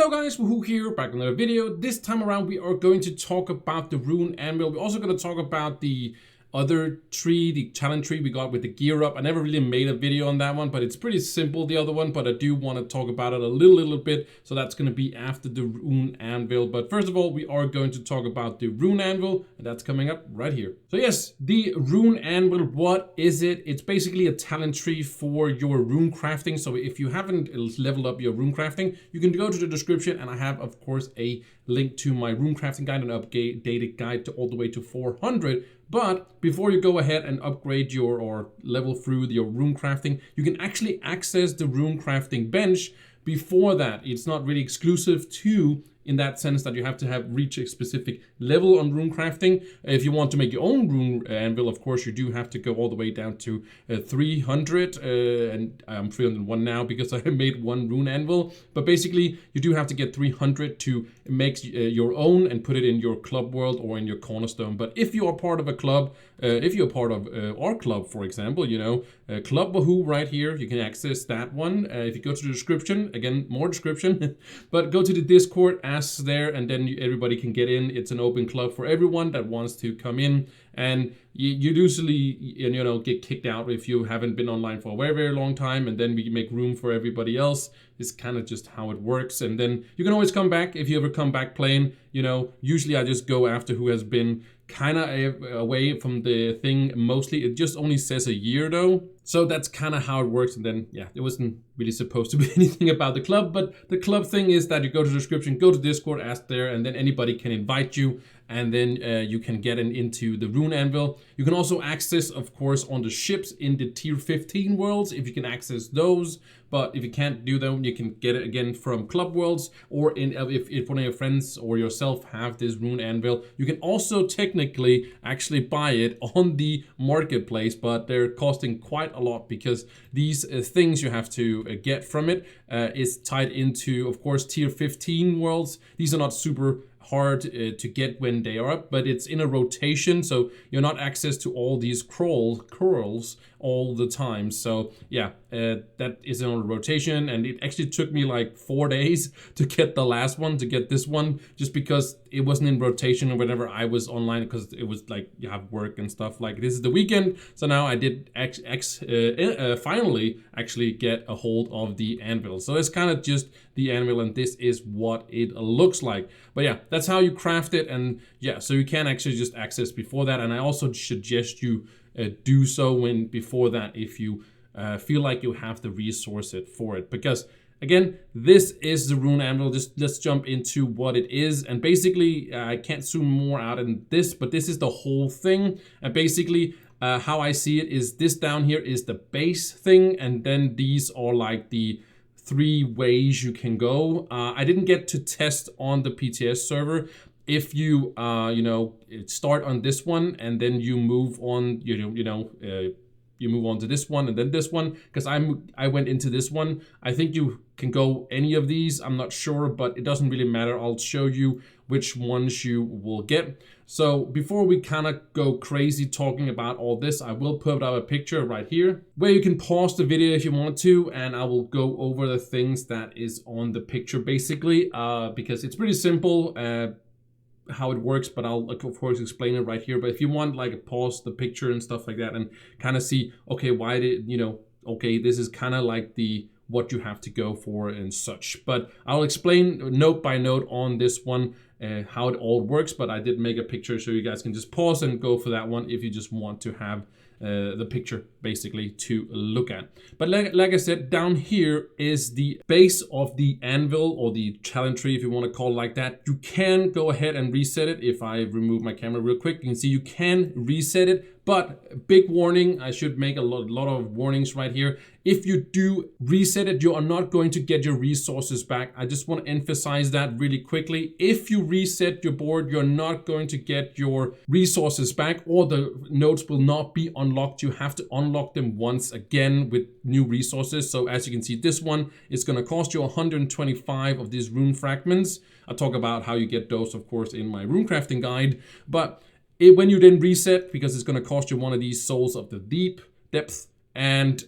Hello guys, Wahoo here, back with another video. This time around we are going to talk about the Rune Anvil. We're also going to talk about the other tree, the talent tree we got with the gear up. I never really made a video on that one, but it's pretty simple, the other one, but I do want to talk about it a little bit, so that's going to be after the Rune Anvil. But first of all, we are going to talk about the Rune Anvil, and that's coming up right here. So yes, the Rune Anvil, what is it? It's basically a talent tree for your rune crafting. So if you haven't leveled up your rune crafting, you can go to the description, and I have, of course, a link to my rune crafting guide, an updated guide to all the way to 400. But before you go ahead and upgrade or level through your rune crafting, you can actually access the rune crafting bench. Before that, it's not really exclusive to, in that sense that you have to have reached a specific level on rune crafting. If you want to make your own rune anvil, of course, you do have to go all the way down to 300, and I'm 301 now because I made one rune anvil. But basically, you do have to get 300 to make your own and put it in your club world or in your cornerstone. But if you are part of a club, if you're part of our club, for example, you know, Club Wahoo right here, you can access that one. If you go to the description, again, more description, but go to the Discord, ask there, and then everybody can get in. It's an open club for everyone that wants to come in, and you usually, you know, get kicked out if you haven't been online for a very long time, and then we make room for everybody else. It's kind of just how it works, and then you can always come back if you ever come back playing. You know, usually I just go after who has been kind of away from the thing mostly. It just only says a year though, so that's kind of how it works. And then yeah, it wasn't really supposed to be anything about the club, but the club thing is that you go to the description, go to Discord, ask there, and then anybody can invite you, and then you can get into the Rune Anvil. You can also access, of course, on the ships in the tier 15 worlds, if you can access those. But if you can't do them, you can get it again from club worlds, or if one of your friends or yourself have this Rune Anvil. You can also technically actually buy it on the marketplace, but they're costing quite a lot because these things you have to get from it is tied into, of course, tier 15 worlds. These are not super hard to get when they are up, but it's in a rotation, so you're not access to all these curls all the time. So yeah, that is on a rotation, and it actually took me like 4 days to get the last one, to get this one, just because it wasn't in rotation whenever I was online, because it was like you have work and stuff. Like this is the weekend, so now I did finally actually get a hold of the anvil. So it's kind of just the anvil, and this is what it looks like. But yeah, that's how you craft it, and yeah, so you can actually just access before that, and I also suggest you do so when before that if you feel like you have the resource for it, because again, this is the Rune Anvil. Just let's jump into what it is, and basically I can't zoom more out in this, but this is the whole thing. And basically how I see it is this down here is the base thing, and then these are like the 3 ways you can go. I didn't get to test on the PTS server. If you you know, start on this one and then you move on, you move on to this one and then this one, because I went into this one. I think you can go any of these, I'm not sure, but it doesn't really matter. I'll show you which ones you will get. So before we kind of go crazy talking about all this, I will put up a picture right here where you can pause the video if you want to, and I will go over the things that is on the picture basically, because it's pretty simple how it works, but I'll of course explain it right here. But if you want, like, pause the picture and stuff like that and kind of see, okay, why did, you know, okay, this is kind of like the what you have to go for and such. But I'll explain note by note on this one how it all works, but I did make a picture so you guys can just pause and go for that one if you just want to have the picture basically to look at. But like I said, down here is the base of the anvil, or the talent tree if you want to call it like that. You can go ahead and reset it. If I remove my camera real quick, you can see you can reset it. But big warning, I should make a lot of warnings right here. If you do reset it, you are not going to get your resources back. I just want to emphasize that really quickly. If you reset your board, you're not going to get your resources back, or the nodes will not be unlocked. You have to unlock them once again with new resources. So as you can see, this one is going to cost you 125 of these rune fragments. I'll talk about how you get those, of course, in my rune crafting guide. But when you then reset, because it's going to cost you one of these souls of the depth, and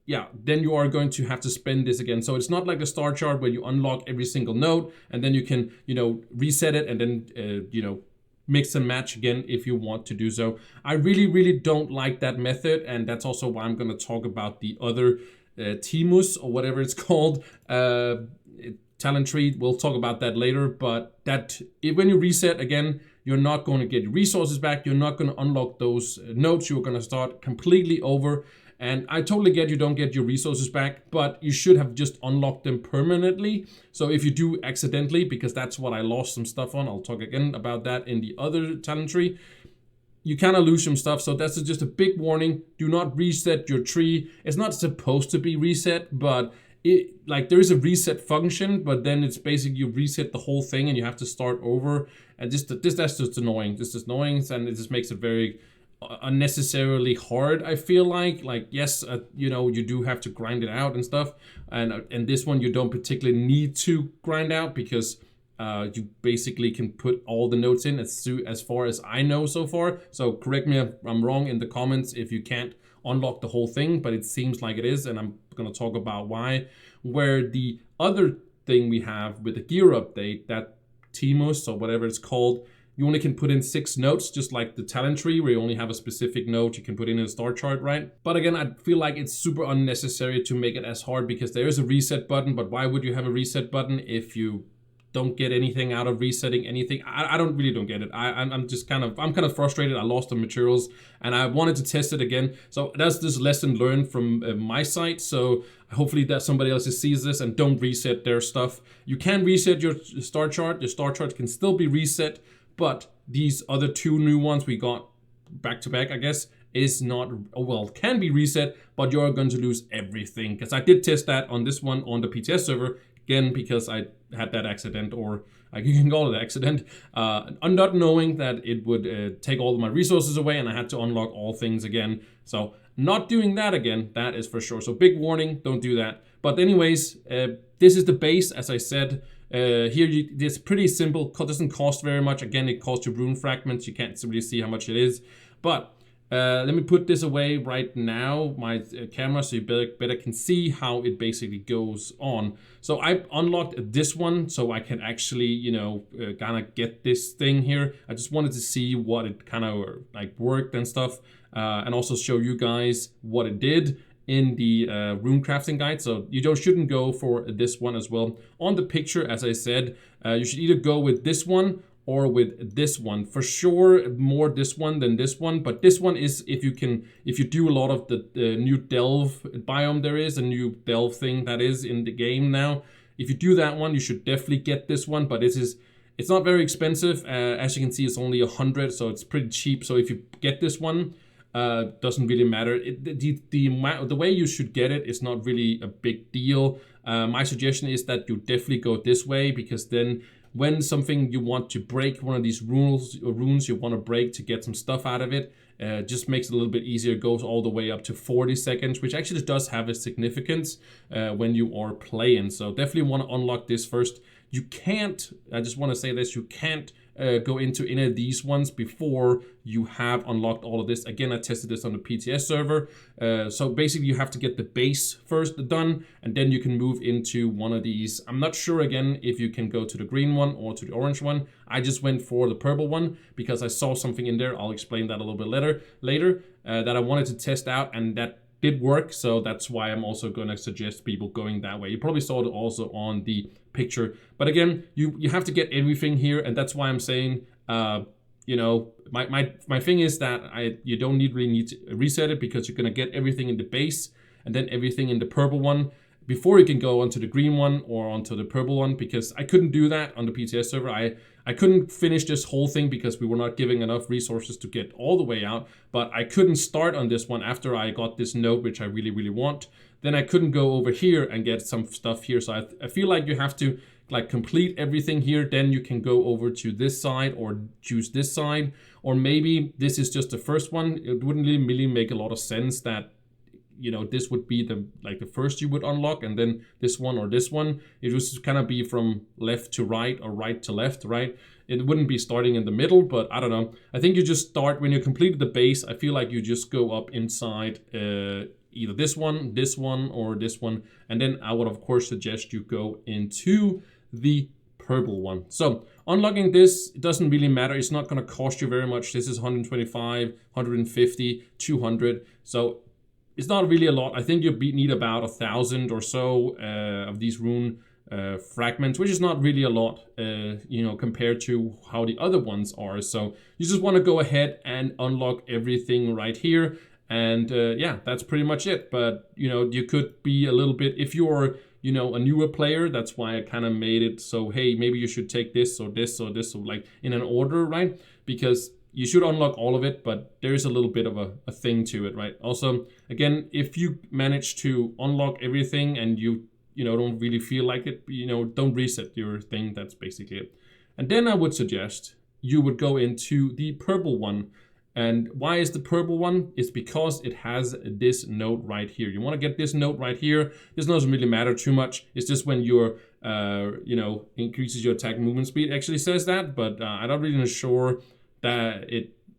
yeah, then you are going to have to spend this again. So it's not like the star chart where you unlock every single node and then you can, you know, reset it and then, you know, mix and match again if you want to do so. I really don't like that method, and that's also why I'm going to talk about the other Timus or whatever it's called, talent tree. We'll talk about that later, but that when you reset again, you're not going to get your resources back. You're not going to unlock those nodes. You're going to start completely over. And I totally get you don't get your resources back, but you should have just unlocked them permanently. So if you do accidentally, because that's what I lost some stuff on, I'll talk again about that in the other talent tree, you kind of lose some stuff. So that's just a big warning. Do not reset your tree. It's not supposed to be reset, but like there is a reset function, but then it's basically you reset the whole thing and you have to start over. And that's just annoying. This is annoying, and it just makes it very unnecessarily hard. I feel like yes, you know, you do have to grind it out and stuff, and this one you don't particularly need to grind out because you basically can put all the notes in as far as I know so far. So correct me if I'm wrong in the comments if you can't unlock the whole thing, but it seems like it is, and I'm going to talk about why. Where the other thing we have with the gear update, that Timus or whatever it's called, you only can put in 6 notes, just like the talent tree, where you only have a specific note you can put in a star chart, right? But again, I feel like it's super unnecessary to make it as hard because there is a reset button, but why would you have a reset button if you don't get anything out of resetting anything? I don't get it. I'm kind of frustrated. I lost the materials and I wanted to test it again. So that's this lesson learned from my site. So hopefully that somebody else sees this and don't reset their stuff. You can reset your star chart. Your star chart can still be reset, but these other 2 new ones we got back to back, I guess, is not, well, can be reset, but you're going to lose everything. Because I did test that on this one on the PTS server, again, because I had that accident, or you can call it accident, not knowing that it would take all of my resources away and I had to unlock all things again. So not doing that again, that is for sure. So big warning, don't do that. But anyways, this is the base, as I said. Here, it's pretty simple. It doesn't cost very much. Again, it costs you rune fragments. You can't really see how much it is. But let me put this away right now, my camera, so you better can see how it basically goes on. So I unlocked this one so I can actually, you know, kind of get this thing here. I just wanted to see what it kind of like worked and stuff, and also show you guys what it did in the rune crafting guide. So you shouldn't go for this one as well. On the picture, as I said, you should either go with this one or with this one. For sure, more this one than this one. But this one is if you do a lot of the new delve biome, there is a new delve thing that is in the game now. If you do that one, you should definitely get this one. But it's not very expensive. As you can see, it's only 100, so it's pretty cheap. So if you get this one, doesn't really matter. The way you should get it is not really a big deal. My suggestion is that you definitely go this way, because then when something you want to break, one of these runes you want to break to get some stuff out of it, just makes it a little bit easier. It goes all the way up to 40 seconds, which actually does have a significance when you are playing. So definitely want to unlock this first. You can't, I just want to say this, you can't go into any of these ones before you have unlocked all of this. Again, I tested this on the PTS server. So basically you have to get the base first done, and then you can move into one of these. I'm not sure again if you can go to the green one or to the orange one. I just went for the purple one because I saw something in there. I'll explain that a little bit later that I wanted to test out, and that did work. So that's why I'm also going to suggest people going that way. You probably saw it also on the picture, but again, you have to get everything here, and that's why I'm saying, you know, my thing is that you don't really need to reset it, because you're gonna get everything in the base and then everything in the purple one before you can go onto the green one or onto the purple one, because I couldn't do that on the PTS server. I couldn't finish this whole thing because we were not giving enough resources to get all the way out, but I couldn't start on this one after I got this node, which I really want. Then I couldn't go over here and get some stuff here. So I feel like you have to like complete everything here, then you can go over to this side or choose this side. Or maybe this is just the first one. It wouldn't really make a lot of sense that, you know, this would be the first you would unlock, and then this one or this one. It would kind of be from left to right or right to left, right? It wouldn't be starting in the middle, but I don't know. I think you just start when you completed the base. I feel like you just go up inside either this one, or this one. And then I would of course suggest you go into the purple one. So unlocking this, it doesn't really matter. It's not going to cost you very much. This is 125, 150, 200. So it's not really a lot. I think you need about 1,000 or so of these rune fragments, which is not really a lot, you know, compared to how the other ones are. So you just want to go ahead and unlock everything right here. And yeah, that's pretty much it. But, you know, you could be a little bit, if you're, you know, a newer player, that's why I kind of made it so, hey, maybe you should take this or this or this, or like in an order, right? Because you should unlock all of it, but there is a little bit of a thing to it, right? Also, again, if you manage to unlock everything and you know, don't really feel like it, you know, don't reset your thing. That's basically it. And then I would suggest you would go into the purple one. And why is the purple one? It's because it has this node right here. You want to get this node right here. This doesn't really matter too much. It's just when you're, you know, increases your attack movement speed. It actually says that, but I'm not really sure that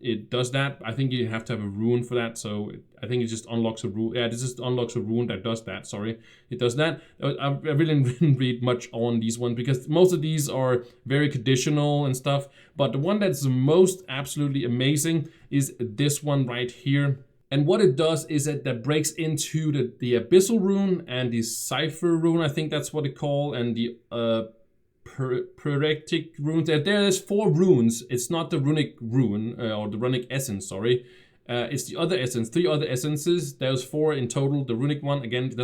it does that. I think you have to have a rune for that. So I think it just unlocks a rune. Yeah, this just unlocks a rune that does that. Sorry, it does that. I really didn't read much on these ones because most of these are very conditional and stuff. But the one that's the most absolutely amazing is this one right here. And what it does is that breaks into the abyssal rune and the cipher rune. I think that's what it called, and the Prorectic runes. There's 4 runes. It's not the runic rune or the runic essence, sorry. It's the other essence, 3 other essences. There's 4 in total. The runic one, again,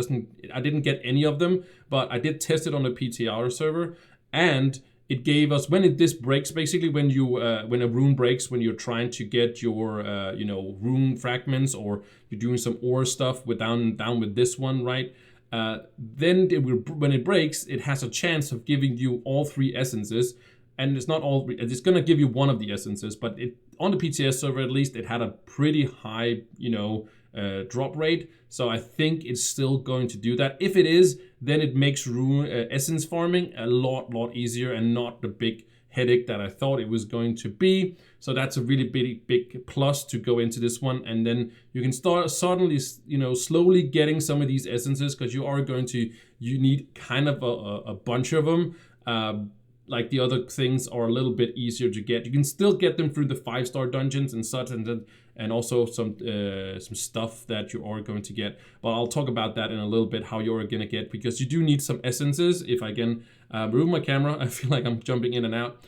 I didn't get any of them, but I did test it on the PTR server, and it gave us, when this breaks, basically when you when a rune breaks, when you're trying to get your you know, rune fragments, or you're doing some ore stuff down with this one, right? Then when it breaks, it has a chance of giving you all 3 essences, and it's not all. It's gonna give you one of the essences, but on the PTS server at least, it had a pretty high, you know, drop rate. So I think it's still going to do that. If it is, then it makes rune essence farming a lot easier and not the big headache that I thought it was going to be. So that's a really big plus to go into this one. And then you can start suddenly, you know, slowly getting some of these essences, because you need kind of a bunch of them. Like the other things are a little bit easier to get. You can still get them through the 5-star dungeons and such, and also some stuff that you are going to get. But I'll talk about that in a little bit, how you're going to get, because you do need some essences. If I can move my camera, I feel like I'm jumping in and out.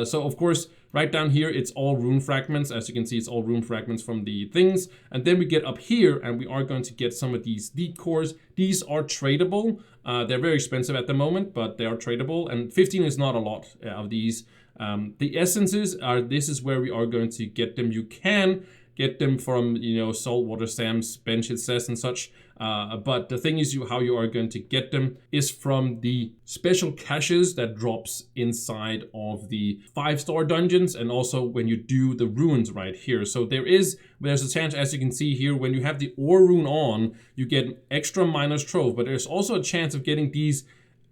So of course, right down here, it's all rune fragments. As you can see, it's all rune fragments from the things. And then we get up here, and we are going to get some of these deep cores. These are tradable. They're very expensive at the moment, but they are tradable. And 15 is not a lot of these. The essences are, this is where we are going to get them. You can get them from, you know, saltwater Sam's bench, it says, and such. But the thing is, how you are going to get them is from the special caches that drops inside of the 5-star dungeons, and also when you do the runes right here. So there's a chance, as you can see here, when you have the ore rune on, you get extra minus trove, but there's also a chance of getting these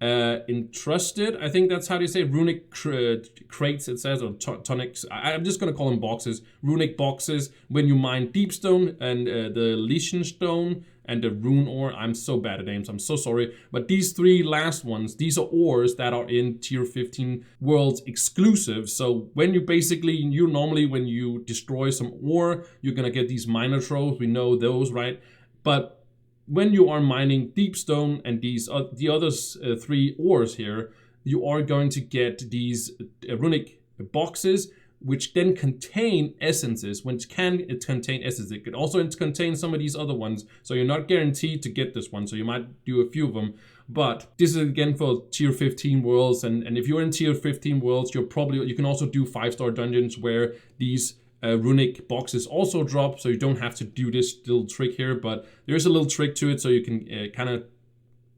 entrusted, I think that's how they say, runic crates, it says, or tonics. I'm just gonna call them boxes, runic boxes, when you mine deepstone and the lesion stone and the rune ore. I'm so bad at names, I'm so sorry. But these 3 last ones, these are ores that are in tier 15 worlds exclusive. So when you normally, when you destroy some ore, you're gonna get these minor troves. We know those, right? But when you are mining deepstone and these the other 3 ores here, you are going to get these runic boxes, which then contain essences. Which can contain essences. It could also contain some of these other ones. So you're not guaranteed to get this one. So you might do a few of them. But this is again for tier 15 worlds. And if you're in tier 15 worlds, you can also do 5-star dungeons where these runic boxes also drop, so you don't have to do this little trick here, but there's a little trick to it, so you can kind of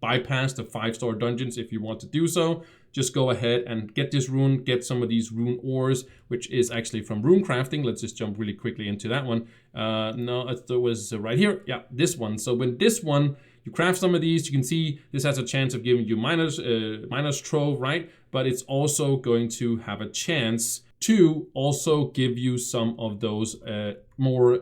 bypass the 5-star dungeons if you want to do so. Just go ahead and get this rune, get some of these rune ores, which is actually from rune crafting. Let's just jump really quickly into that one. No, it was right here. Yeah, this one. So when this one, you craft some of these, you can see this has a chance of giving you minus trove, right? But it's also going to have a chance to also give you some of those more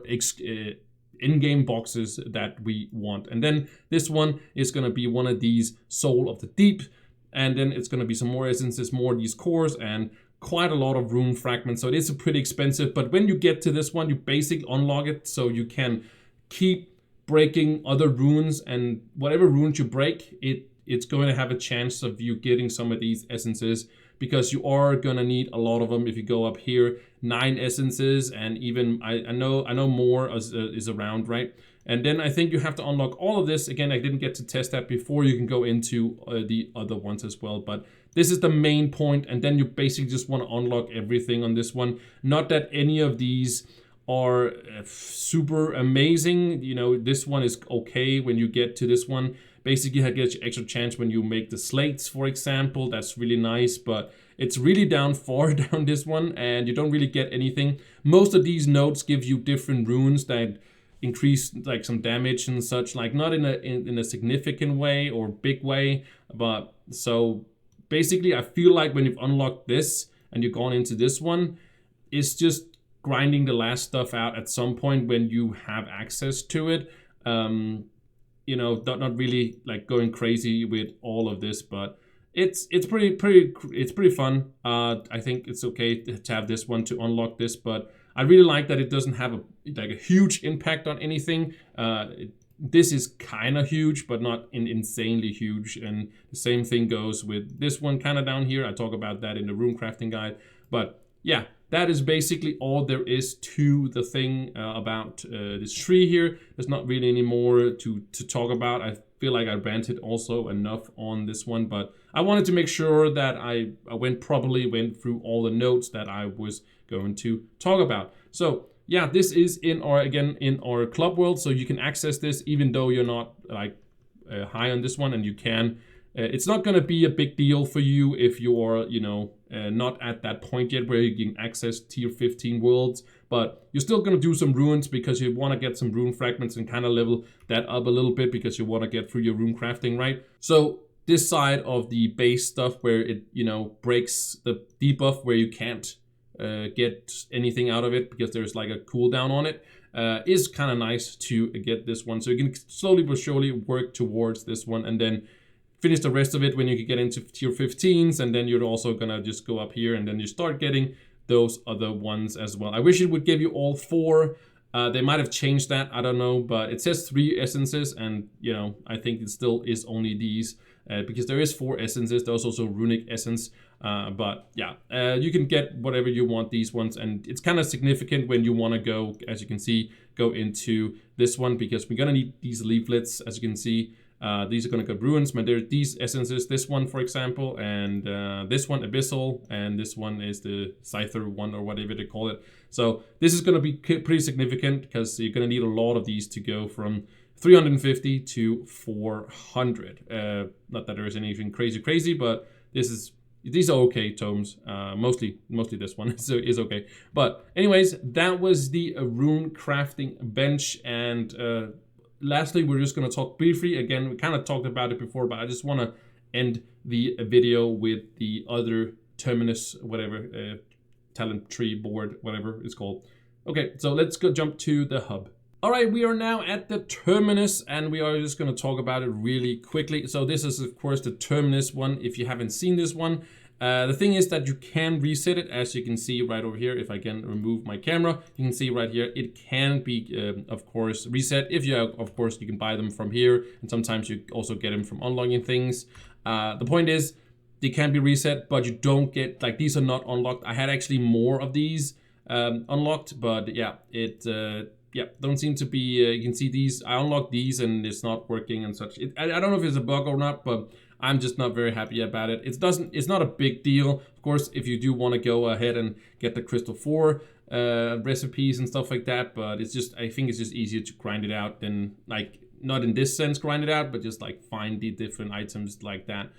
in-game boxes that we want. And then this one is going to be one of these Soul of the Deep, and then it's going to be some more essences, more of these cores, and quite a lot of rune fragments. So it is pretty expensive, but when you get to this one, you basically unlock it so you can keep breaking other runes, and whatever runes you break, it's going to have a chance of you getting some of these essences, because you are going to need a lot of them. If you go up here, 9 essences, and even I know more is around, right? And then I think you have to unlock all of this. Again, I didn't get to test that before. You can go into the other ones as well, but this is the main point, and then you basically just want to unlock everything on this one. Not that any of these are super amazing. You know, this one is okay when you get to this one. Basically, you get extra chance when you make the slates, for example. That's really nice, but it's really down far down this one, and you don't really get anything. Most of these nodes give you different runes that increase like some damage and such, like not in a significant way or big way, but so basically I feel like when you've unlocked this and you've gone into this one, it's just grinding the last stuff out at some point when you have access to it. You know, not really like going crazy with all of this, but it's pretty fun. I think it's okay to have this one to unlock this, but I really like that it doesn't have a huge impact on anything. This is kind of huge, but not insanely huge. And the same thing goes with this one kind of down here. I talk about that in the rune crafting guide. But yeah, that is basically all there is to the thing about this tree here. There's not really any more to talk about. I feel like I ranted also enough on this one, but I wanted to make sure that I went through all the notes that I was going to talk about. So yeah, this is in our club world, so you can access this even though you're not like high on this one, and you can. It's not going to be a big deal for you if you're, you know, not at that point yet where you can access tier 15 worlds, but you're still going to do some runes because you want to get some rune fragments and kind of level that up a little bit because you want to get through your rune crafting, right? So this side of the base stuff where it, you know, breaks the debuff where you can't get anything out of it because there's like a cooldown on it, is kind of nice to get this one. So you can slowly but surely work towards this one and then finish the rest of it when you can get into tier 15s, and then you're also gonna just go up here and then you start getting those other ones as well. I wish it would give you all 4. They might have changed that, I don't know, but it says 3 essences, and you know, I think it still is only these because there is 4 essences. There's also runic essence, but yeah, you can get whatever you want these ones, and it's kind of significant when you want to go, as you can see, go into this one because we're gonna need these leaflets, as you can see. These are going to go ruins, but there are these essences, this one for example, and this one abyssal, and this one is the scyther one or whatever they call it. So this is going to be pretty significant because you're going to need a lot of these to go from 350 to 400. Not that there is anything crazy, but these are okay tomes. Mostly this one is okay. But anyways, that was the rune crafting bench, and lastly, we're just going to talk briefly. Again, we kind of talked about it before, but I just want to end the video with the other Terminus, whatever, talent tree board, whatever it's called. Okay, so let's go jump to the hub. All right, we are now at the Terminus, and we are just going to talk about it really quickly. So this is, of course, the Terminus one, if you haven't seen this one. The thing is that you can reset it, as you can see right over here. If I can remove my camera, you can see right here, it can be, of course, reset. If you, of course, you can buy them from here, and sometimes you also get them from unlocking things. The point is, they can be reset, but you don't get, like, these are not unlocked. I had actually more of these unlocked, but yeah, yeah, don't seem to be, you can see these, I unlocked these and it's not working and such. I don't know if it's a bug or not, but I'm just not very happy about it. It's not a big deal. Of course, if you do want to go ahead and get the Crystal 4 recipes and stuff like that, but it's just, I think it's just easier to grind it out than, like, not in this sense grind it out, but just like find the different items like that.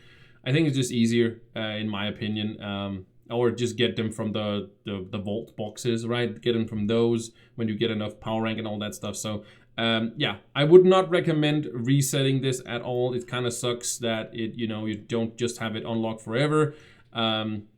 I think it's just easier, in my opinion. Or just get them from the vault boxes, right? Get them from those when you get enough power rank and all that stuff. So yeah, I would not recommend resetting this at all. It kind of sucks that you don't just have it unlocked forever.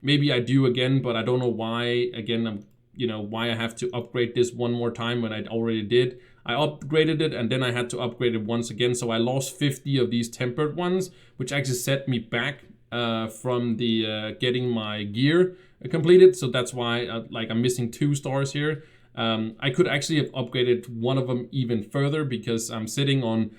Maybe I do again, but I don't know why. Again, why I have to upgrade this one more time when I already did. I upgraded it and then I had to upgrade it once again. So I lost 50 of these tempered ones, which actually set me back from the getting my gear completed. So that's why like I'm missing 2 stars here. I could actually have upgraded one of them even further because I'm sitting on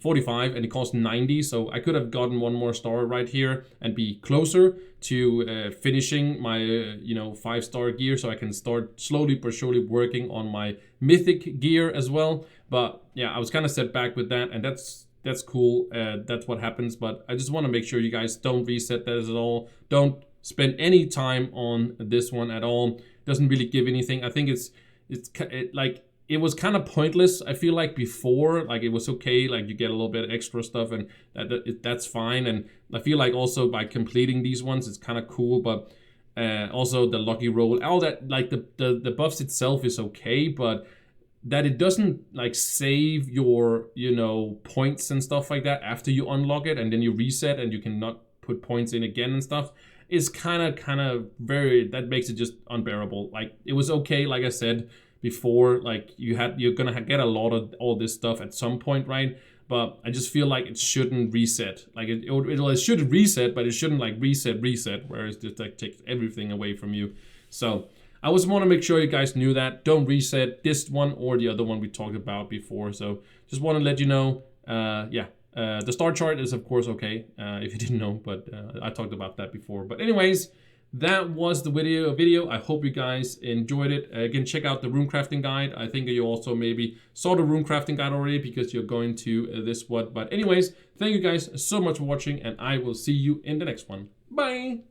45 and it costs 90, so I could have gotten 1 more star right here and be closer to finishing my 5-star gear, so I can start slowly but surely working on my mythic gear as well. But yeah, I was kind of set back with that, and that's cool. That's what happens. But I just want to make sure you guys don't reset that at all. Don't spend any time on this one at all. It doesn't really give anything. I think it was kind of pointless. I feel like before, like it was okay, like you get a little bit extra stuff and that's fine. And I feel like also by completing these ones, it's kind of cool. But also the lucky roll, all that, like the buffs itself is okay, but that it doesn't like save your points and stuff like that after you unlock it and then you reset and you cannot put points in again and stuff, is kind of very, that makes it just unbearable. Like it was okay, like I said before, like you're gonna get a lot of all this stuff at some point, right? But I just feel like it shouldn't reset. Like it should reset, but it shouldn't like reset, where it just like takes everything away from you. So I just want to make sure you guys knew that. Don't reset this one or the other one we talked about before. So just want to let you know, the star chart is of course okay, if you didn't know, but I talked about that before. But anyways, that was the video. I hope you guys enjoyed it. Again, check out the rune crafting guide. I think you also maybe saw the rune crafting guide already because you're going to this one. But anyways, thank you guys so much for watching, and I will see you in the next one. Bye!